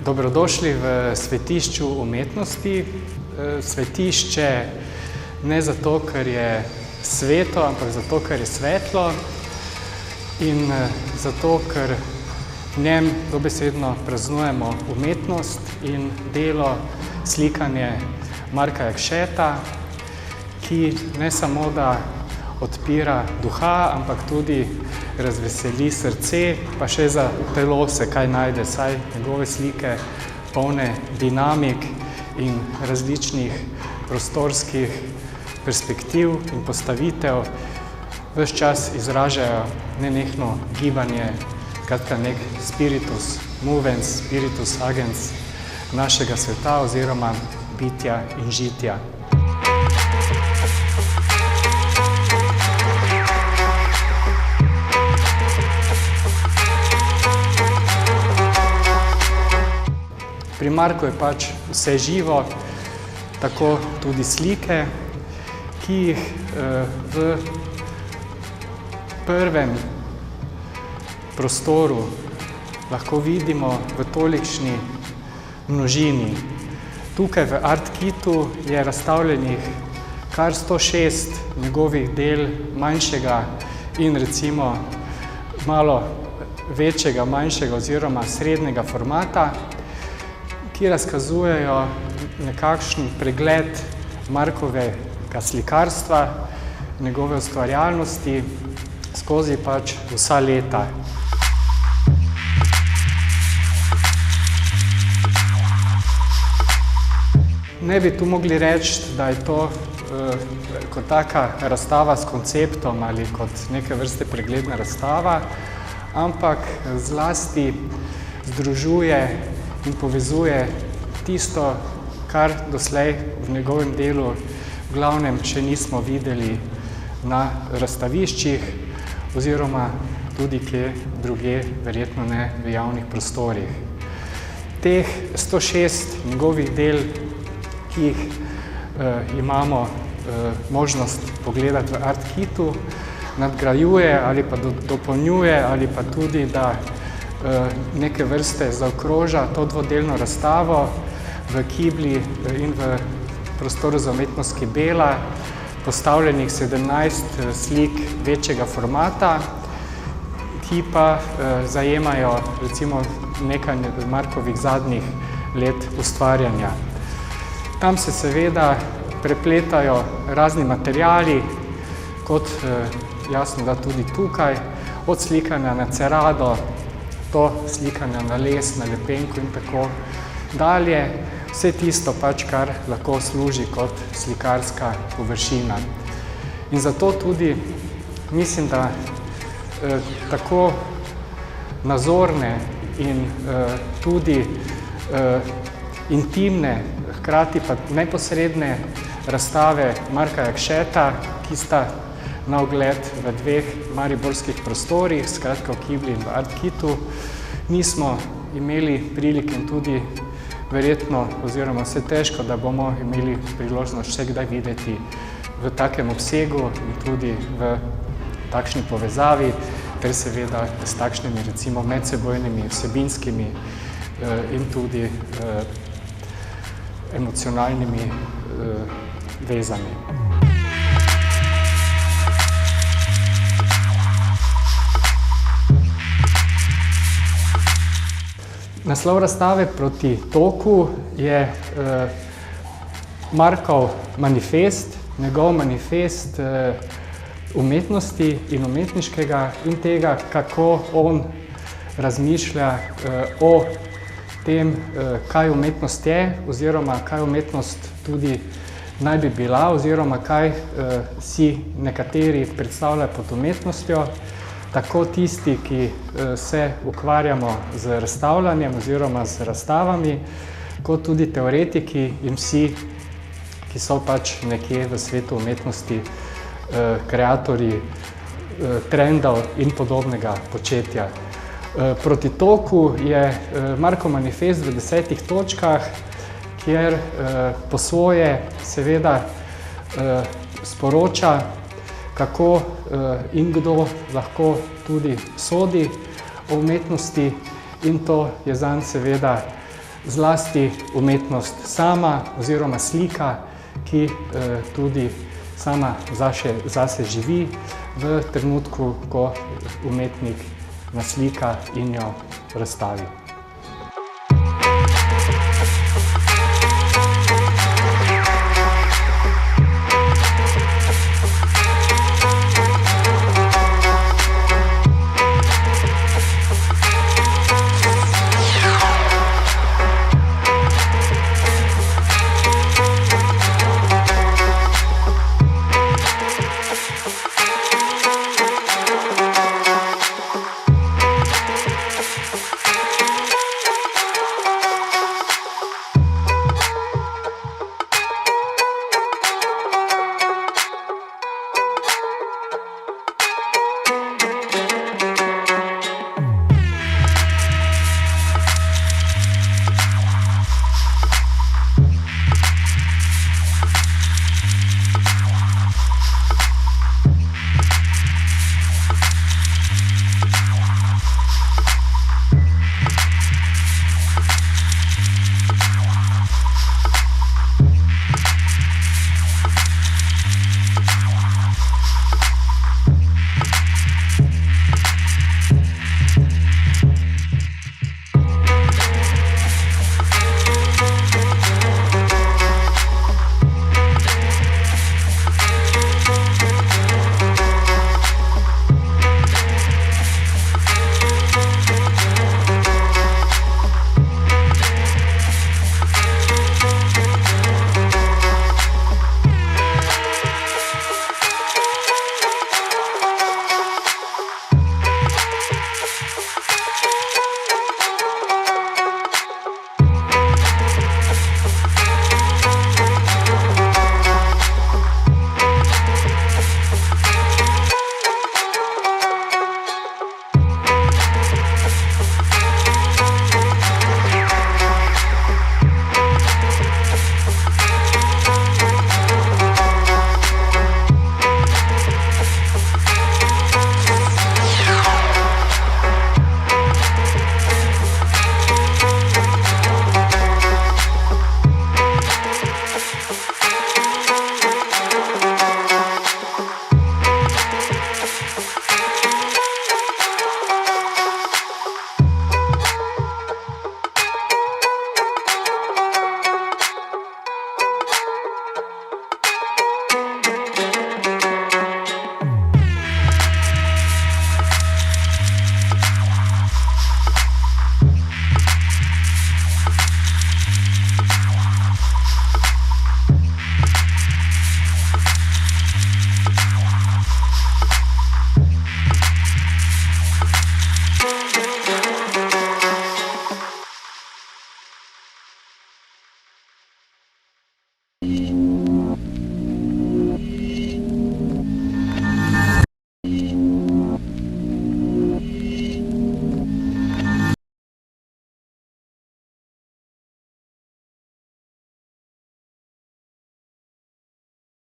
Dobrodošli v svetišču umetnosti. Svetišče ne zato, ker je sveto, ampak zato, ker je svetlo in zato, ker v njem dobesedno praznujemo umetnost in delo, slikanje Marka Jakšeta, ki ne samo, da odpira duha, ampak tudi razveseli srce, pa še za telo se kaj najde, saj njegove slike polne dinamik in različnih prostorskih perspektiv in postavitev ves čas izražajo nenehno gibanje, kratka nek spiritus movens, spiritus agens našega sveta oziroma bitja in žitja. Pri Marku je pač vse živo, tako tudi slike, ki jih v prvem prostoru lahko vidimo v tolikšni množini. Tukaj v Art Kitu je razstavljenih kar 106 njegovih del manjšega in recimo malo večjega, manjšega oziroma srednjega formata, ki razkazujejo nekakšen pregled Markovega slikarstva, njegove ustvarjalnosti skozi pač vsa leta. Ne bi tu mogli reči, da je to kot taka razstava s konceptom ali kot neke vrste pregledna razstava, ampak zlasti združuje in povezuje tisto, kar doslej v njegovem delu v glavnem še nismo videli na razstaviščih oziroma tudi kje drugje, verjetno ne v javnih prostorih. Teh 106 njegovih del, ki jih imamo možnost pogledati v Art Kitu, nadgrajuje ali pa dopolnjuje ali pa tudi, da neke vrste zaokroža to dvodelno razstavo v kibli in v prostoru za umetnost Kibela, postavljenih 17 slik večjega formata, ki pa zajemajo recimo nekaj Markovih zadnjih let ustvarjanja. Tam se seveda prepletajo razni materiali, kot jasno da tudi tukaj, od slikanja na cerado, do slikanja na les, na lepenko in tako dalje. Vse tisto pač, kar lahko služi kot slikarska površina. In zato tudi mislim, da tako nazorne in tudi intimne, hkrati pa neposredne razstave Marka Jakšeta, ki sta na ogled v dveh mariborskih prostorih, skratka v Kibli in v Art Kitu, nismo imeli prilike in tudi verjetno, oziroma vse težko, da bomo imeli priložnost še kdaj videti v takem obsegu in tudi v takšni povezavi, ter seveda s takšnimi recimo medsebojnimi, vsebinskimi in tudi emocionalnimi vezami. Naslov razstave Proti toku je Markov manifest, njegov manifest umetnosti in umetniškega in tega, kako on razmišlja o tem, kaj umetnost je, oziroma kaj umetnost tudi naj bi bila, oziroma kaj si nekateri predstavljajo pod umetnostjo, tako tisti, ki se ukvarjamo z razstavljanjem oziroma z razstavami, kot tudi teoretiki in vsi, ki so pač nekje v svetu umetnosti kreatorji trendov in podobnega početja. Proti toku je Markov manifest v 10 točkah, kjer po svoje seveda sporoča, kako in kdo lahko tudi sodi o umetnosti, in to je zanj seveda zlasti umetnost sama oziroma slika, ki tudi sama zase živi v trenutku, ko umetnik naslika in jo razstavi.